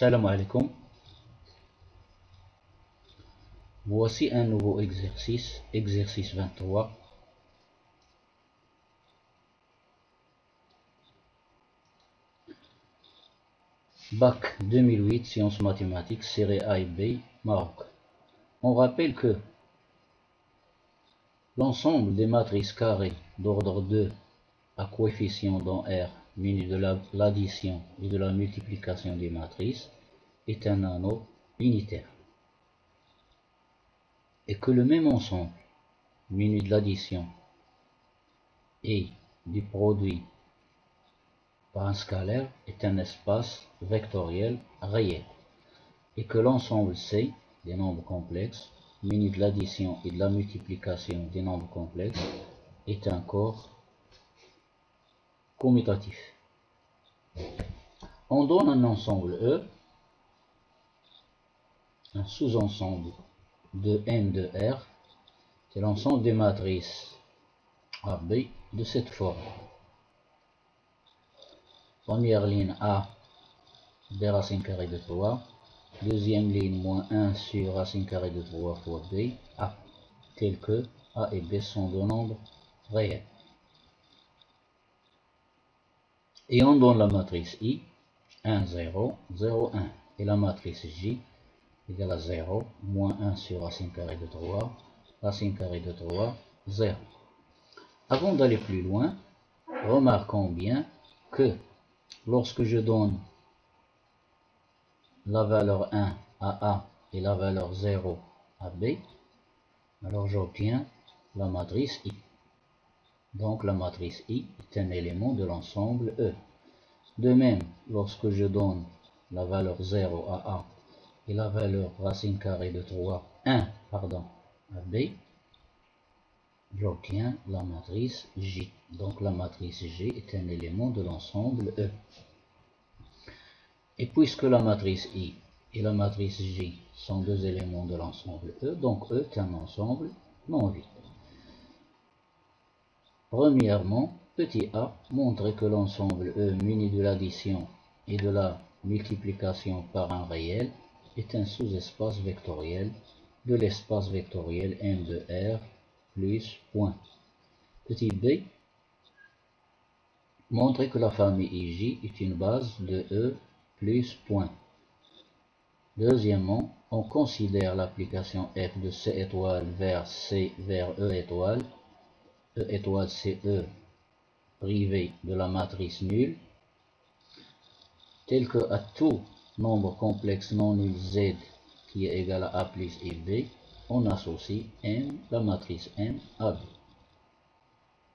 Salam alaikum. Voici un nouveau exercice, exercice 23. Bac 2008, sciences mathématiques, série A et B, Maroc. On rappelle que l'ensemble des matrices carrées d'ordre 2 à coefficient dans R muni de l'addition et de la multiplication des matrices est un anneau unitaire. Et que le même ensemble muni de l'addition et du produit par un scalaire est un espace vectoriel réel. Et que l'ensemble C des nombres complexes muni de l'addition et de la multiplication des nombres complexes est un corps commutatif. On donne un ensemble E, un sous-ensemble de M de R, c'est l'ensemble des matrices AB de cette forme. Première ligne A, B racine carrée de 3. Deuxième ligne, moins 1 sur racine carrée de 3 fois B, A, tel que A et B sont deux nombres réels. Et on donne la matrice I, 1, 0, 0, 1. Et la matrice J égale à 0, moins 1 sur racine carrée de 3, racine carrée de 3, 0. Avant d'aller plus loin, remarquons bien que lorsque je donne la valeur 1 à A et la valeur 0 à B, alors j'obtiens la matrice I. Donc la matrice I est un élément de l'ensemble E. De même, lorsque je donne la valeur 0 à A et la valeur racine carrée de 3, 1 pardon, à B, j'obtiens la matrice J. Donc la matrice J est un élément de l'ensemble E. Et puisque la matrice I et la matrice J sont deux éléments de l'ensemble E, donc E est un ensemble non vide. Premièrement, petit a montre que l'ensemble E muni de l'addition et de la multiplication par un réel est un sous-espace vectoriel de l'espace vectoriel M de R plus point. Petit b montre que la famille IJ est une base de E plus point. Deuxièmement, on considère l'application F de C étoile vers C vers E étoile c'est E privé de la matrice nulle, tel que à tout nombre complexe non nul Z qui est égal à A plus et B, on associe M, la matrice M, à B.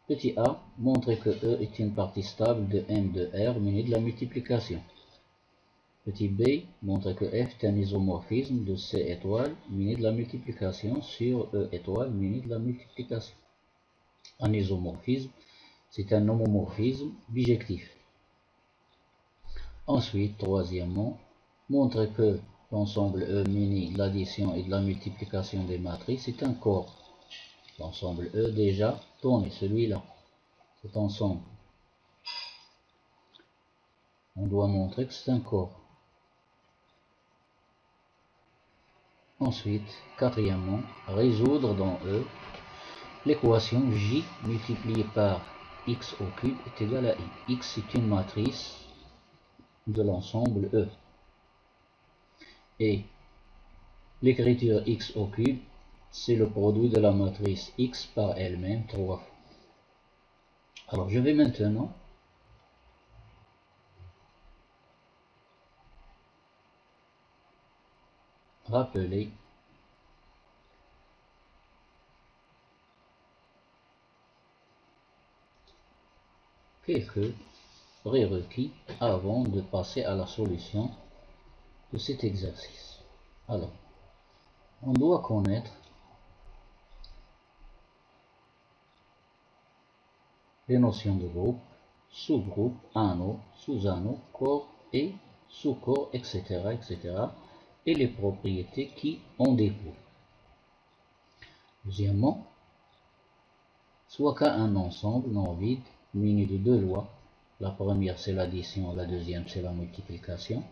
Petit a montre que E est une partie stable de M de R munie de la multiplication. Petit b montre que F est un isomorphisme de C étoile muni de la multiplication sur E étoile muni de la multiplication. Un isomorphisme, c'est un homomorphisme bijectif. Ensuite, troisièmement, montre que l'ensemble E muni de l'addition et de la multiplication des matrices est un corps. L'ensemble E déjà donné, celui-là, cet ensemble. On doit montrer que c'est un corps. Ensuite, quatrièmement, résoudre dans E l'équation J multipliée par x au cube est égal à I. X est une matrice de l'ensemble E. Et l'écriture x au cube, c'est le produit de la matrice x par elle-même 3 fois. Alors je vais maintenant rappeler quelques prérequis avant de passer à la solution de cet exercice. Alors, on doit connaître les notions de groupe, sous-groupe, anneau, sous-anneau, corps et sous-corps, etc., et les propriétés qui en découlent. Deuxièmement, soit qu'à un ensemble non vide muni de deux lois, la première c'est l'addition, la deuxième c'est la multiplication,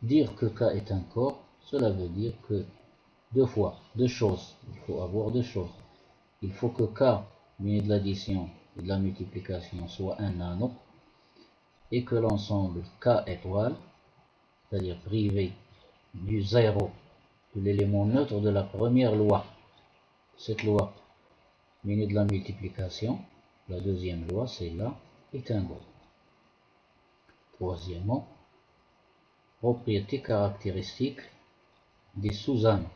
Dire que K est un corps, cela veut dire que deux choses, il faut avoir deux choses. Il faut que K, muni de l'addition et de la multiplication, soit un nano, et que l'ensemble K étoile, c'est-à-dire privé du zéro, de l'élément neutre de la première loi. Cette loi, munie de la multiplication, la deuxième loi, c'est là, est un gros. Troisièmement, propriété caractéristique des sous-anneaux.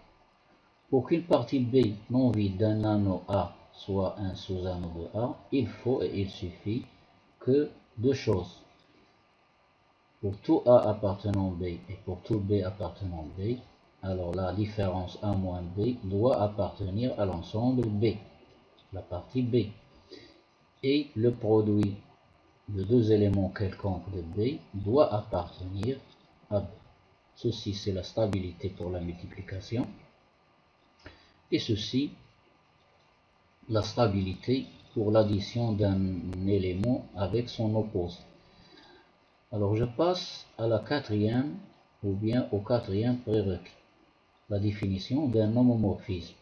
Pour qu'une partie B non vide d'un anneau A soit un sous-anneau de A, il faut et il suffit que deux choses. Pour tout A appartenant B et pour tout B appartenant B, alors la différence A moins B doit appartenir à l'ensemble B, la partie B. Et le produit de deux éléments quelconques de B doit appartenir à B. Ceci, c'est la stabilité pour la multiplication. Et ceci, la stabilité pour l'addition d'un élément avec son opposé. Alors je passe à la quatrième ou bien au quatrième prérequis, la définition d'un homomorphisme.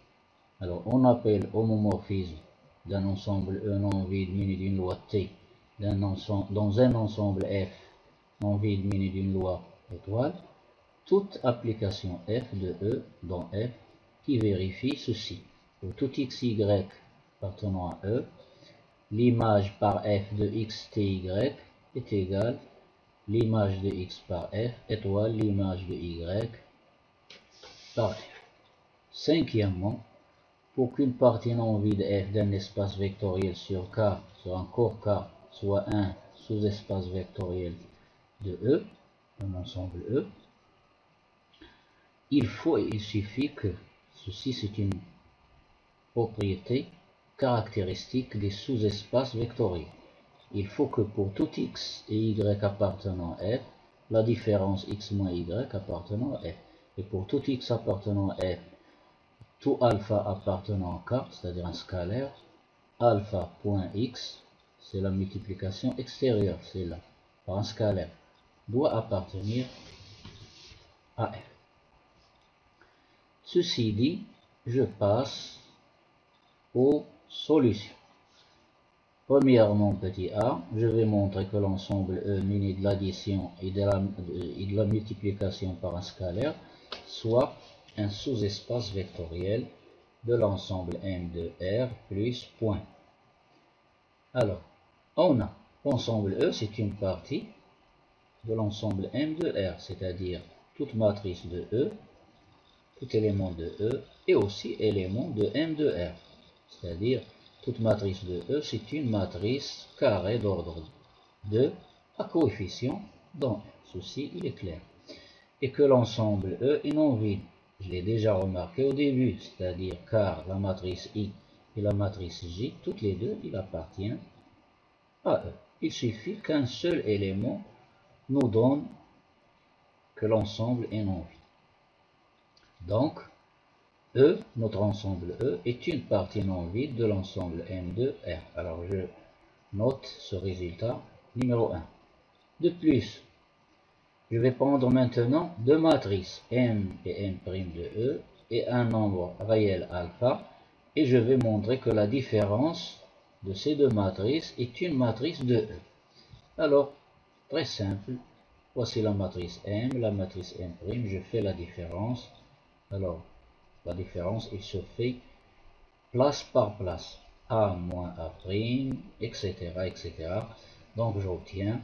Alors on appelle homomorphisme d'un ensemble E non vide muni d'une loi T dans un ensemble F non vide muni d'une loi étoile toute application F de E dans F qui vérifie ceci. Pour tout xy appartenant à E, l'image par F de xty est égale l'image de x par F étoile l'image de y par F. Cinquièmement, pour qu'une partie non vide F d'un espace vectoriel sur K, sur un corps K, soit un sous-espace vectoriel de E, un ensemble E, il faut et il suffit que, ceci c'est une propriété caractéristique des sous-espaces vectoriels. Il faut que pour tout x et y appartenant à F, la différence x moins y appartenant à F. Et pour tout x appartenant à F, tout alpha appartenant à K, c'est-à-dire un scalaire, alpha.x, c'est la multiplication extérieure, c'est là, par un scalaire, doit appartenir à F. Ceci dit, je passe aux solutions. Premièrement, petit a, je vais montrer que l'ensemble E muni de l'addition et de la multiplication par un scalaire soit un sous-espace vectoriel de l'ensemble M de R plus point. Alors, on a l'ensemble E, c'est une partie de l'ensemble M de R, c'est-à-dire toute matrice de E, tout élément de E et aussi élément de M de R, c'est-à-dire toute matrice de E, c'est une matrice carrée d'ordre 2 à coefficient dans M. Ceci, il est clair. Et que l'ensemble E est non vide. Je l'ai déjà remarqué au début, c'est-à-dire car la matrice I et la matrice J, toutes les deux, il appartient à E. Il suffit qu'un seul élément nous donne que l'ensemble est non vide. Donc, E, notre ensemble E, est une partie non vide de l'ensemble M de R. Alors, je note ce résultat numéro 1. De plus, je vais prendre maintenant deux matrices M et M' de E et un nombre réel alpha et je vais montrer que la différence de ces deux matrices est une matrice de E. Alors, très simple, voici la matrice M, la matrice M', je fais la différence. Alors, la différence, il se fait place par place, A moins A', etc., etc. Donc, j'obtiens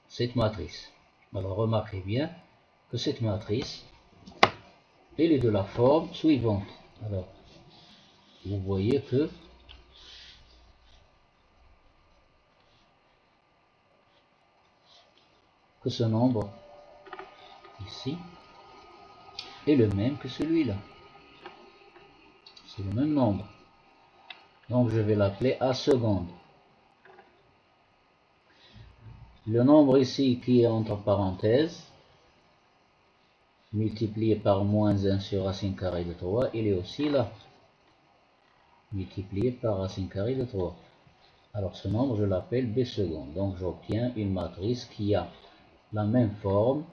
cette matrice. Alors, remarquez bien que cette matrice, elle est de la forme suivante. Alors, vous voyez que ce nombre ici est le même que celui-là. C'est le même nombre. Donc, je vais l'appeler A seconde. Le nombre ici qui est entre parenthèses, multiplié par moins 1 sur racine carrée de 3, il est aussi là, multiplié par racine carrée de 3. Alors ce nombre, je l'appelle B seconde. Donc j'obtiens une matrice qui a la même forme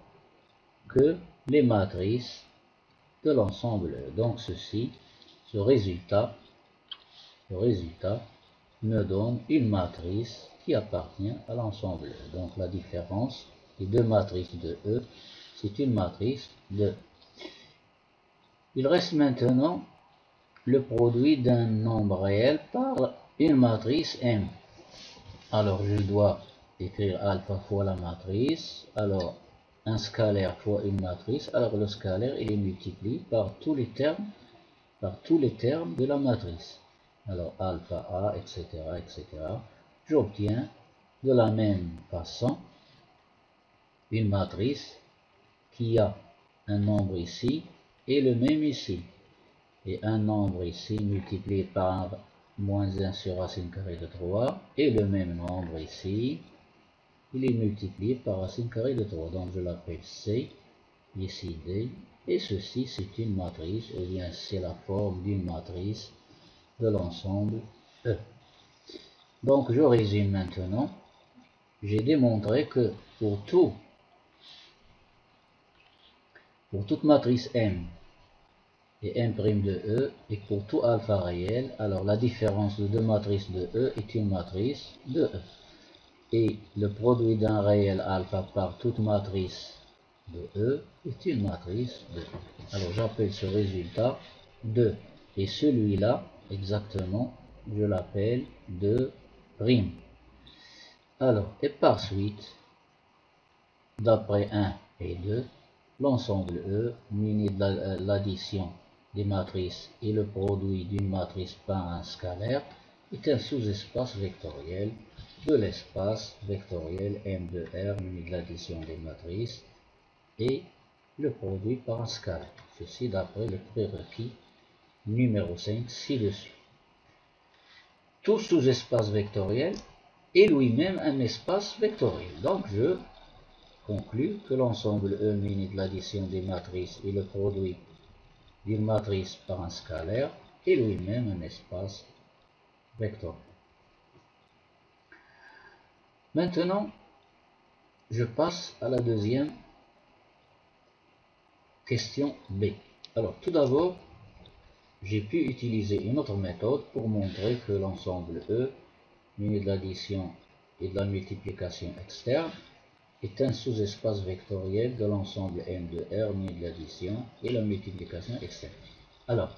que les matrices de l'ensemble E. Donc ceci, ce résultat me donne une matrice qui appartient à l'ensemble E. Donc la différence des deux matrices de E, c'est une matrice de E. Il reste maintenant le produit d'un nombre réel par une matrice M. Alors je dois écrire alpha fois la matrice. Alors un scalaire fois une matrice. Alors le scalaire il est multiplié par tous les termes de la matrice. Alors alpha A, etc. etc. J'obtiens de la même façon une matrice qui a un nombre ici et le même ici. Et un nombre ici multiplié par moins 1 sur racine carrée de 3. Et le même nombre ici, il est multiplié par racine carrée de 3. Donc je l'appelle C, ici D. Et ceci c'est une matrice, ou bien c'est la forme d'une matrice de l'ensemble E. Donc je résume maintenant. J'ai démontré que pour toute matrice M et M' de E, et pour tout alpha réel, alors la différence de deux matrices de E est une matrice de E. Et le produit d'un réel alpha par toute matrice de E est une matrice de E. Alors j'appelle ce résultat 2. Et celui-là, exactement, je l'appelle 2'. Alors, et par suite, d'après 1 et 2, l'ensemble E, muni de l'addition des matrices et le produit d'une matrice par un scalaire, est un sous-espace vectoriel de l'espace vectoriel M de R, muni de l'addition des matrices et le produit par un scalaire. Ceci d'après le prérequis numéro 5 ci-dessus. Tout sous-espace vectoriel est lui-même un espace vectoriel. Donc je conclut que l'ensemble E muni de l'addition des matrices et le produit d'une matrice par un scalaire est lui-même un espace vectoriel. Maintenant, je passe à la deuxième question B. Alors tout d'abord, j'ai pu utiliser une autre méthode pour montrer que l'ensemble E muni de l'addition et de la multiplication externe est un sous-espace vectoriel de l'ensemble M de R muni de l'addition et la multiplication externe. Alors,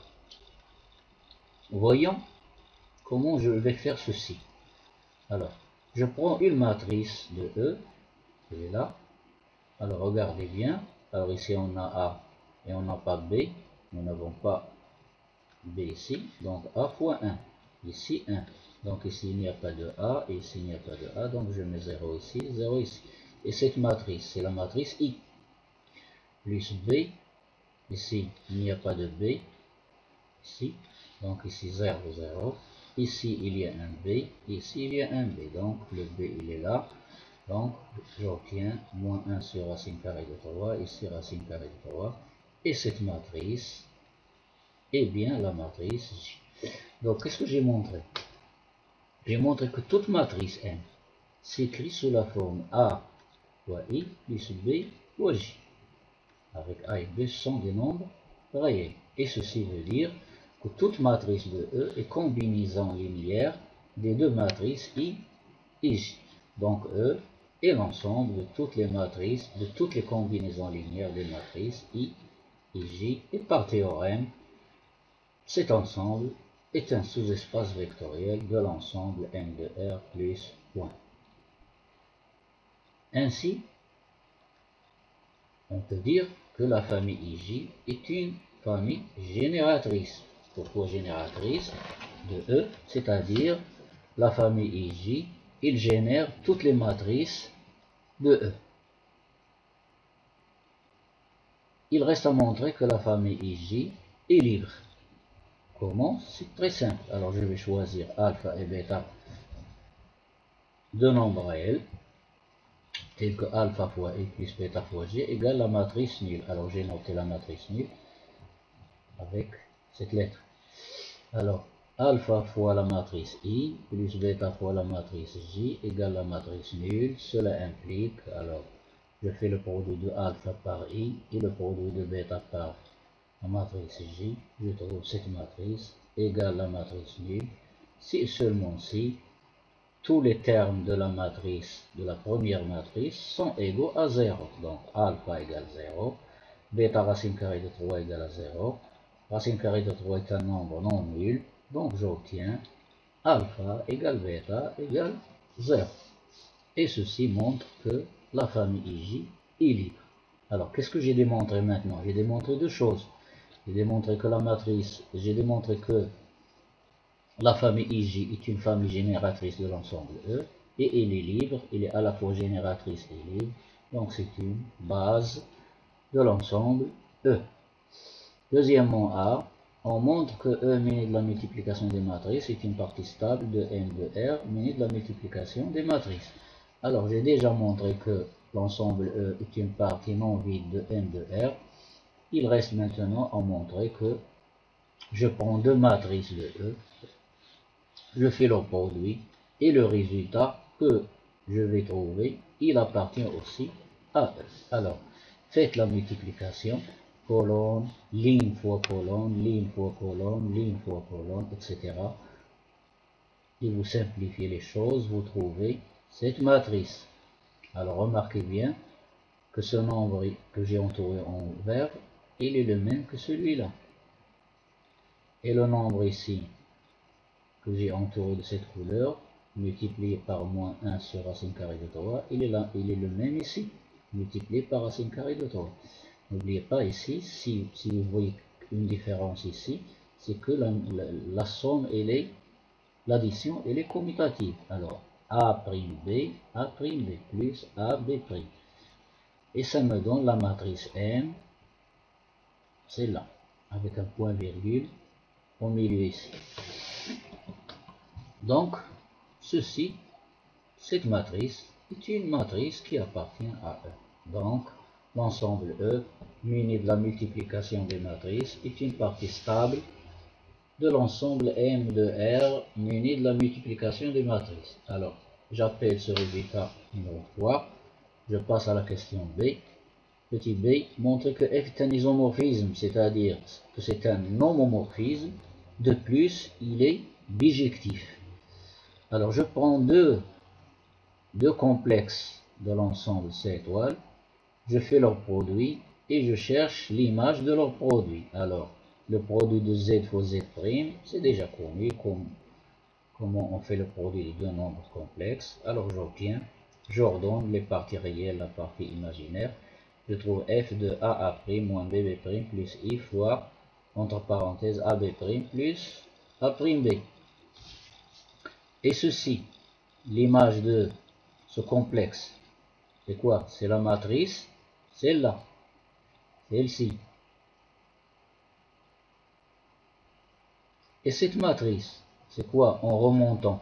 voyons comment je vais faire ceci. Alors, je prends une matrice de E, elle est là. Alors, regardez bien. Alors, ici, on a A et on n'a pas B. Nous n'avons pas B ici. Donc, A fois 1. Ici, 1. Donc, ici, il n'y a pas de A. Et ici, il n'y a pas de A. Donc, je mets 0 ici, 0 ici. Et cette matrice, c'est la matrice I. Plus B. Ici, il n'y a pas de B. Ici. Donc, ici, 0, 0. Ici, il y a un B. Ici, il y a un B. Donc, le B, il est là. Donc, j'obtiens moins 1 sur racine carrée de 3. Ici, racine carrée de 3. Et cette matrice est bien la matrice J. Donc, qu'est-ce que j'ai montré? J'ai montré que toute matrice M s'écrit sous la forme A fois I plus B fois J. Avec A et B sont des nombres réels. Et ceci veut dire que toute matrice de E est combinaison linéaire des deux matrices I et J. Donc E est l'ensemble de toutes les matrices, de toutes les combinaisons linéaires des matrices I et J. Et par théorème, cet ensemble est un sous-espace vectoriel de l'ensemble M de R plus point. Ainsi, on peut dire que la famille IJ est une famille génératrice. Pourquoi génératrice? De E, c'est-à-dire la famille IJ, il génère toutes les matrices de E. Il reste à montrer que la famille IJ est libre. Comment? C'est très simple. Alors je vais choisir alpha et bêta de nombres réels, tels que alpha fois I plus bêta fois J égale la matrice nulle. Alors j'ai noté la matrice nulle avec cette lettre. Alors, alpha fois la matrice I plus bêta fois la matrice J égale la matrice nulle. Cela implique, alors, je fais le produit de alpha par I et le produit de bêta par la matrice J, je trouve cette matrice égale la matrice nulle si et seulement si tous les termes de la matrice, de la première matrice, sont égaux à 0. Donc alpha égale 0, bêta racine carrée de 3 égale à 0, racine carrée de 3 est un nombre non nul, donc j'obtiens alpha égale bêta égale 0. Et ceci montre que la famille IJ est libre. Alors qu'est-ce que j'ai démontré maintenant? J'ai démontré deux choses. J'ai démontré que la matrice, j'ai démontré que la famille IJ est une famille génératrice de l'ensemble E, et elle est libre, elle est à la fois génératrice et libre, donc c'est une base de l'ensemble E. Deuxièmement A, on montre que E munie de la multiplication des matrices est une partie stable de M de R munie de la multiplication des matrices. Alors j'ai déjà montré que l'ensemble E est une partie non vide de M de R. Il reste maintenant à montrer que je prends deux matrices de E, je fais leur produit et le résultat que je vais trouver, il appartient aussi à E. Alors, faites la multiplication, colonne, ligne fois colonne, ligne fois colonne, ligne fois colonne, etc. Et vous simplifiez les choses, vous trouvez cette matrice. Alors, remarquez bien que ce nombre que j'ai entouré en vert, il est le même que celui-là. Et le nombre ici, que j'ai entouré de cette couleur, multiplié par moins 1 sur racine carrée de 3, il est là, il est le même ici, multiplié par racine carrée de 3. N'oubliez pas ici, si vous voyez une différence ici, c'est que la somme, l'addition, elle est commutative. Alors, A'B plus AB'. Et ça me donne la matrice M, c'est là, avec un point virgule au milieu ici. Donc, cette matrice est une matrice qui appartient à E. Donc, l'ensemble E, muni de la multiplication des matrices, est une partie stable de l'ensemble M de R, muni de la multiplication des matrices. Alors, j'appelle ce résultat numéro 3. Je passe à la question B. Petit b, montre que F est un isomorphisme, c'est-à-dire que c'est un homomorphisme. De plus, il est bijectif. Alors, je prends deux complexes de l'ensemble C étoile, je fais leur produit et je cherche l'image de leur produit. Alors, le produit de Z fois Z', c'est déjà connu, comment on fait le produit de deux nombres complexes. Alors, j'ordonne les parties réelles, la partie imaginaire. Je trouve f de AA' moins BB' plus I fois, entre parenthèses, AB' plus A'B. Et ceci, l'image de ce complexe, c'est quoi? C'est la matrice, celle-là, celle-ci. Et cette matrice, c'est quoi en remontant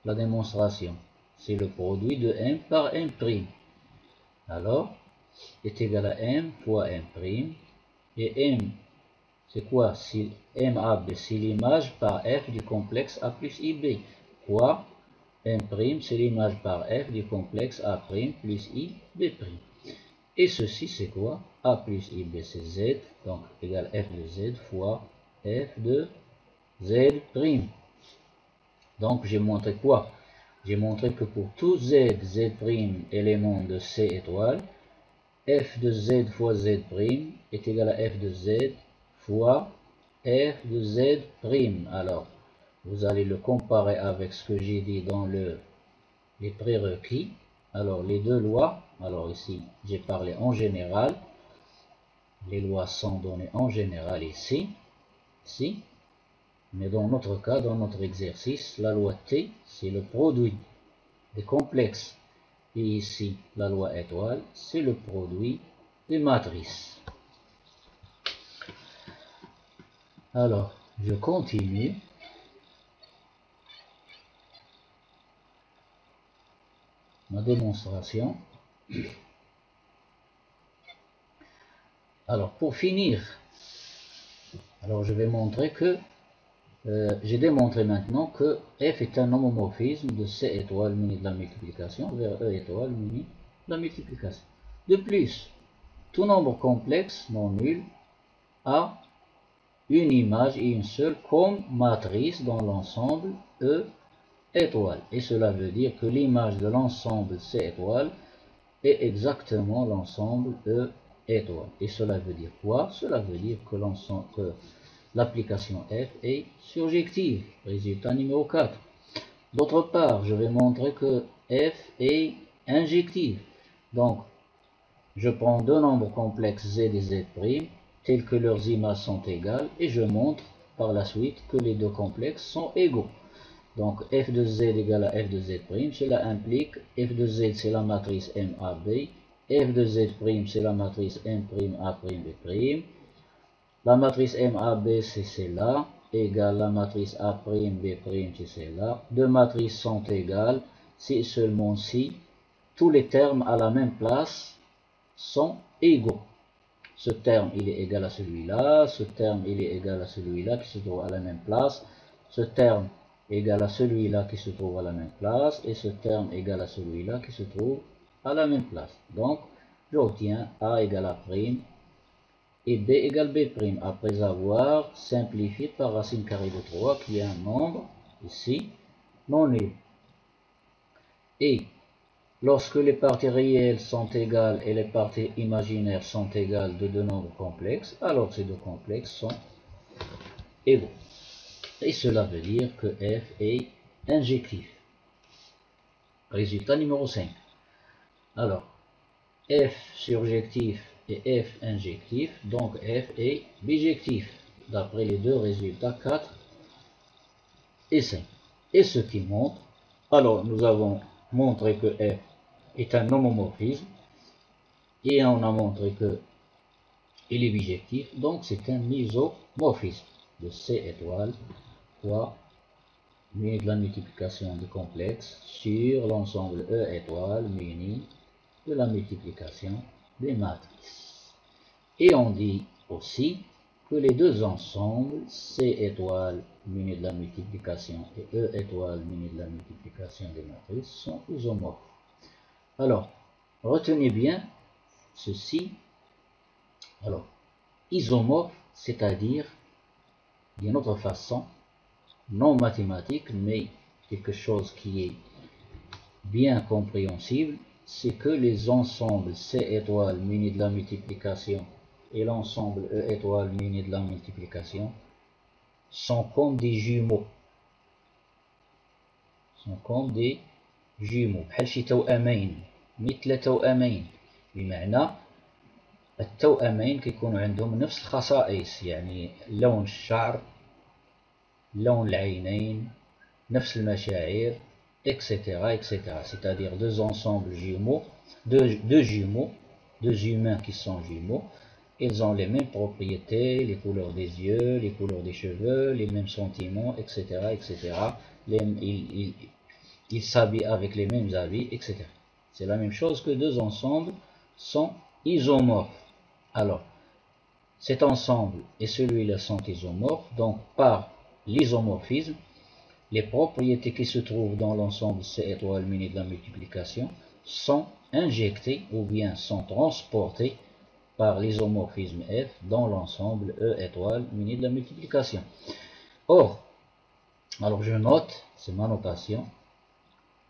la démonstration? C'est le produit de M par M'. Alors, est égal à M fois M'. Et M, c'est quoi? Si MAB, c'est l'image par F du complexe A plus IB. Fois M', c'est l'image par F du complexe A' plus IB'. Et ceci, c'est quoi? A plus IB, c'est Z, donc égal F de Z fois F de Z'. Donc, j'ai montré quoi? J'ai montré que pour tout Z, Z' élément de C étoile, F de Z fois Z' est égal à F de Z fois F de Z'. Alors, vous allez le comparer avec ce que j'ai dit dans les prérequis. Alors, les deux lois, alors ici, j'ai parlé en général. Les lois sont données en général ici. Mais dans notre cas, dans notre exercice, la loi T, c'est le produit des complexes. Et ici, la loi étoile, c'est le produit des matrices. Alors, je continue. Ma démonstration. Alors, pour finir, alors je vais montrer que j'ai démontré maintenant que F est un homomorphisme de C étoile muni de la multiplication vers E étoile muni la multiplication. De plus, tout nombre complexe non nul a une image et une seule comme matrice dans l'ensemble E étoile. Et cela veut dire que l'image de l'ensemble C étoile est exactement l'ensemble E étoile. Et cela veut dire quoi? Cela veut dire que l'application F est surjective. Résultat numéro 4. D'autre part, je vais montrer que F est injective. Donc, je prends deux nombres complexes Z et Z', tels que leurs images sont égales, et je montre par la suite que les deux complexes sont égaux. Donc, f de z égale à f de z', cela implique f de z c'est la matrice MAB, f de z' c'est la matrice M'A'B', la matrice MAB c'est celle-là, égale la matrice A'B', c'est celle-là. Deux matrices sont égales si seulement si tous les termes à la même place sont égaux. Ce terme il est égal à celui-là, ce terme il est égal à celui-là qui se trouve à la même place, ce terme égal à celui-là qui se trouve à la même place, et ce terme égal à celui-là qui se trouve à la même place. Donc, j'obtiens A égale A' et B égale B' après avoir simplifié par racine carrée de 3 qui est un nombre, ici, non nul. Et lorsque les parties réelles sont égales et les parties imaginaires sont égales de deux nombres complexes, alors ces deux complexes sont égaux. Et cela veut dire que F est injectif. Résultat numéro 5. Alors, F surjectif et F injectif, donc F est bijectif, d'après les deux résultats 4 et 5. Et ce qui montre, alors nous avons montré que F est un homomorphisme, et on a montré que il est bijectif, donc c'est un isomorphisme de C étoile fois muni de la multiplication du complexe sur l'ensemble E étoile muni de la multiplication des matrices. Et on dit aussi que les deux ensembles C étoile muni de la multiplication et E étoile muni de la multiplication des matrices sont isomorphes. Alors, retenez bien ceci. Alors, isomorphe, c'est-à-dire, d'une autre façon, non mathématique, mais quelque chose qui est bien compréhensible, c'est que les ensembles C étoile munis de la multiplication et l'ensemble E étoile muni de la multiplication sont comme des jumeaux. بحال شي توأمين، مثل توأمين، بمعنى التوأمين كيكونوا عندهم نفس الخصائص، يعني لون الشعر، لون العينين، نفس المشاعر، etc. C'est-à-dire deux ensembles jumeaux, deux humains qui sont jumeaux, ils ont les mêmes propriétés, les couleurs des yeux, les couleurs des cheveux, les mêmes sentiments, etc. Ils s'habillent avec les mêmes habits, etc. C'est la même chose que deux ensembles sont isomorphes. Alors, cet ensemble et celui-là sont isomorphes, donc par l'isomorphisme, les propriétés qui se trouvent dans l'ensemble C étoile muni de la multiplication sont injectées ou bien sont transportées par l'isomorphisme F dans l'ensemble E étoile muni de la multiplication. Or, alors je note, c'est ma notation,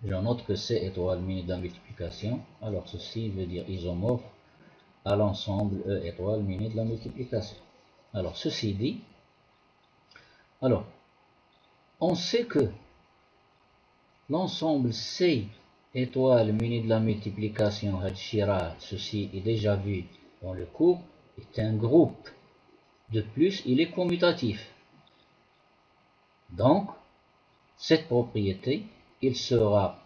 je note que C étoile muni de la multiplication, alors ceci veut dire isomorphe à l'ensemble E étoile muni de la multiplication. Alors ceci dit, alors on sait que l'ensemble C étoile muni de la multiplication, ceci est déjà vu dans le cours, est un groupe. De plus, il est commutatif. Donc, cette propriété, il sera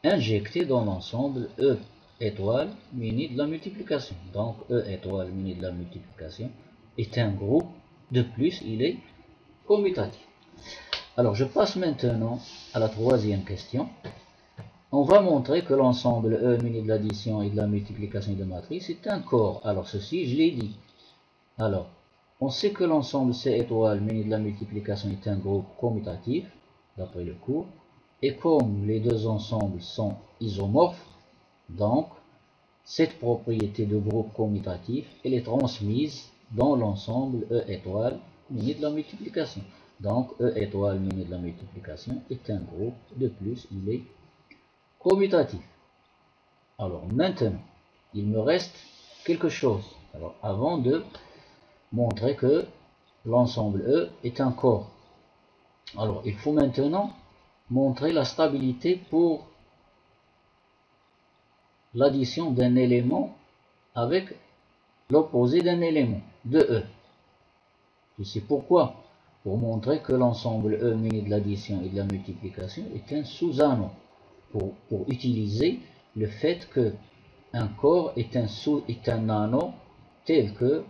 injecté dans l'ensemble E étoile muni de la multiplication. Donc, E étoile muni de la multiplication est un groupe. De plus, il est commutatif. Alors, je passe maintenant à la troisième question. On va montrer que l'ensemble E muni de l'addition et de la multiplication de matrices est un corps. Alors, ceci, je l'ai dit. Alors, on sait que l'ensemble C étoile muni de la multiplication est un groupe commutatif, d'après le cours. Et comme les deux ensembles sont isomorphes, donc cette propriété de groupe commutatif, elle est transmise dans l'ensemble E étoile muni de la multiplication. Donc E étoile muni de la multiplication est un groupe, de plus il est commutatif. Alors maintenant, il me reste quelque chose. Alors avant de montrer que l'ensemble E est un corps, alors il faut maintenant montrer la stabilité pour l'addition d'un élément avec l'opposé d'un élément de E. Je sais pourquoi. Pour montrer que l'ensemble E muni de l'addition et de la multiplication est un sous-anneau. Pour utiliser le fait que un corps est un anneau tel que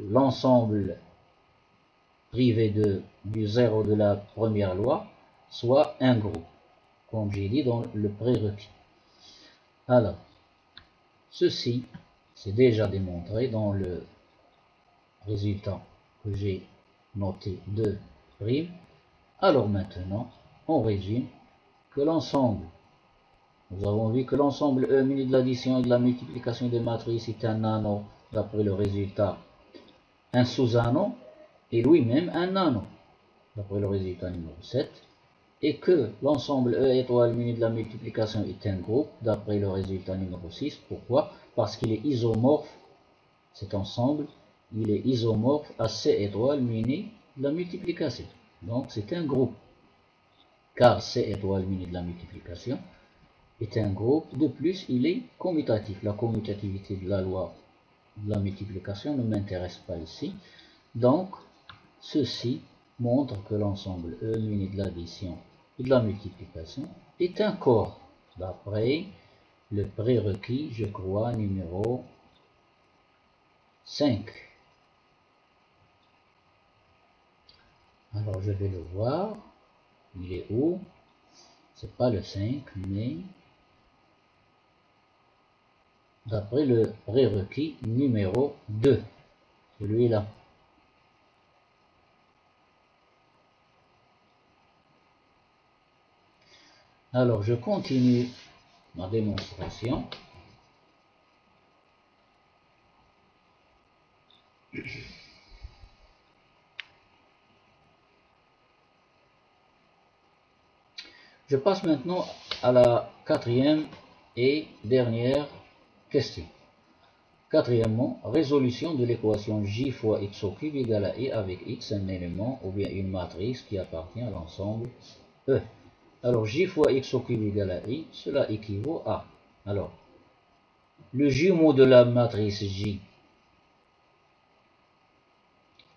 l'ensemble privé du zéro de la première loi soit un groupe, comme j'ai dit dans le prérequis. Alors, ceci, c'est déjà démontré dans le résultat que j'ai noté 2'. Alors maintenant, on résume que l'ensemble, nous avons vu que l'ensemble E muni de l'addition et de la multiplication des matrices est un anneau, d'après le résultat, un sous-anneau, et lui-même un anneau, d'après le résultat numéro 7, et que l'ensemble E étoile muni de la multiplication est un groupe, d'après le résultat numéro 6. Pourquoi? Parce qu'il est isomorphe, cet ensemble, il est isomorphe à C étoile muni de la multiplication. Donc c'est un groupe, car C étoile muni de la multiplication est un groupe. De plus, il est commutatif. La commutativité de la loi de la multiplication ne m'intéresse pas ici. Donc, ceci montre que l'ensemble E muni de l'addition et de la multiplication est un corps, d'après le prérequis, je crois, numéro 5. Alors, je vais le voir. Il est où? C'est pas le 5, mais d'après le prérequis numéro 2, celui-là. Alors, je continue ma démonstration. Je passe maintenant à la quatrième et dernière question. Quatrièmement, résolution de l'équation j fois x au cube égale à i avec x un élément ou bien une matrice qui appartient à l'ensemble E. Alors j fois x au cube égale à i, cela équivaut à, alors, le jumeau de la matrice J,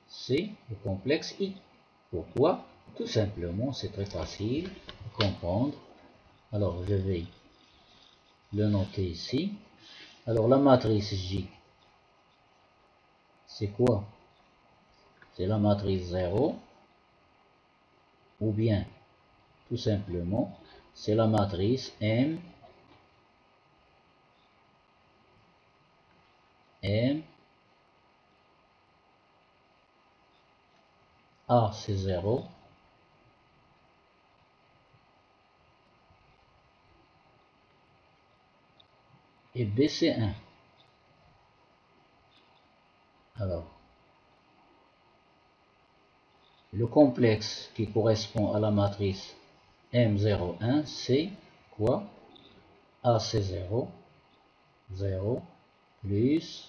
c'est le complexe I. Pourquoi? Tout simplement, c'est très facile à comprendre. Alors je vais le noter ici. Alors la matrice J, c'est quoi? C'est la matrice 0, ou bien, tout simplement, c'est la matrice M, A c'est 0, et B c'est 1. Alors, le complexe qui correspond à la matrice M01, c'est quoi? A c'est 0, 0, plus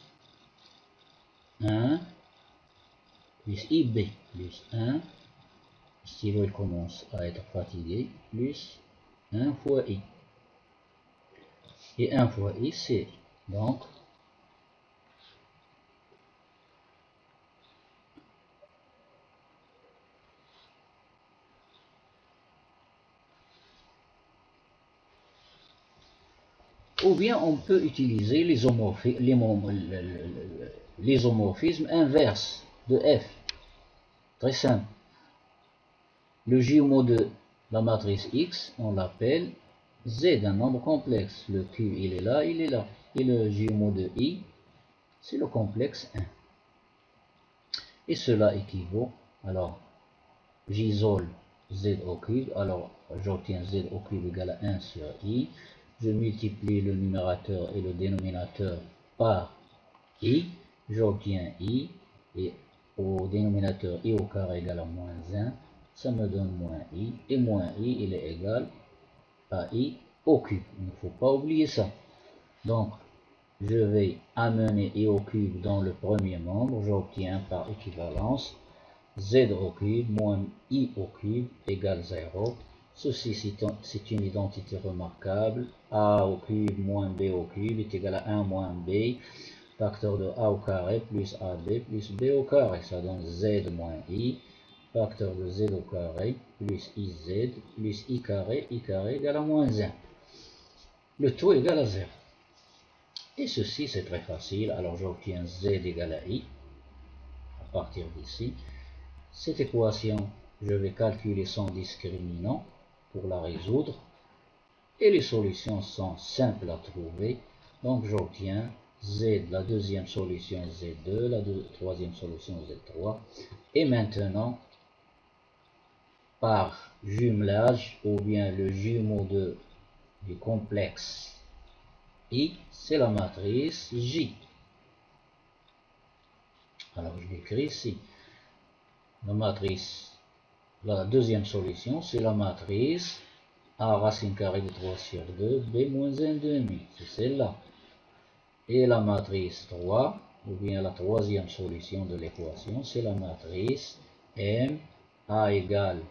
1, plus IB, plus 1, le stylo il commence à être fatigué, plus 1 fois I. Et 1 fois I, c'est donc ou bien on peut utiliser l'isomorphisme inverse de F. Très simple. Le jumeau de la matrice X, on l'appelle Z, un nombre complexe. Le Q, il est là, il est là. Et le jumeau de I, c'est le complexe 1. Et cela équivaut, alors, j'isole Z au cube, alors j'obtiens Z au cube égale à 1 sur I. je multiplie le numérateur et le dénominateur par I, j'obtiens I, et au dénominateur I au carré égale à moins 1, ça me donne moins I, et moins I, il est égal à I au cube. Il ne faut pas oublier ça. Donc, je vais amener I au cube dans le premier membre, j'obtiens par équivalence Z au cube moins I au cube égale 0. Ceci, c'est une identité remarquable. A au cube moins B au cube est égal à 1 moins B. Facteur de A au carré plus AB plus B au carré. Ça donne Z moins I. Facteur de Z au carré plus IZ plus I carré égale à moins 1. Le tout égale à 0. Et ceci, c'est très facile. Alors, j'obtiens Z égale à I à partir d'ici. Cette équation, je vais calculer son discriminant pour la résoudre. Et les solutions sont simples à trouver. Donc j'obtiens Z, la deuxième solution Z2, la troisième solution Z3. Et maintenant, par jumelage, ou bien le jumeau du complexe I, c'est la matrice J. Alors je l'écris ici. La matrice, la deuxième solution, c'est la matrice A racine carrée de 3 sur 2, B moins 1 demi, c'est celle-là. Et la matrice 3, ou bien la troisième solution de l'équation, c'est la matrice M, A égale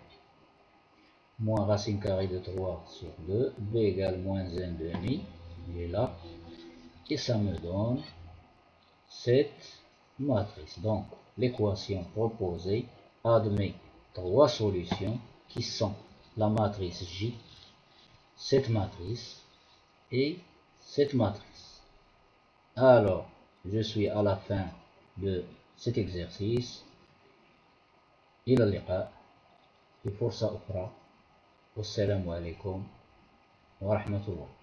moins racine carrée de 3 sur 2, B égale moins 1 demi, il est là, et ça me donne cette matrice. Donc, l'équation proposée admet trois solutions qui sont la matrice J, cette matrice et cette matrice. Alors, je suis à la fin de cet exercice. إلى اللقاء في فرصة أخرى والسلام عليكم ورحمة الله.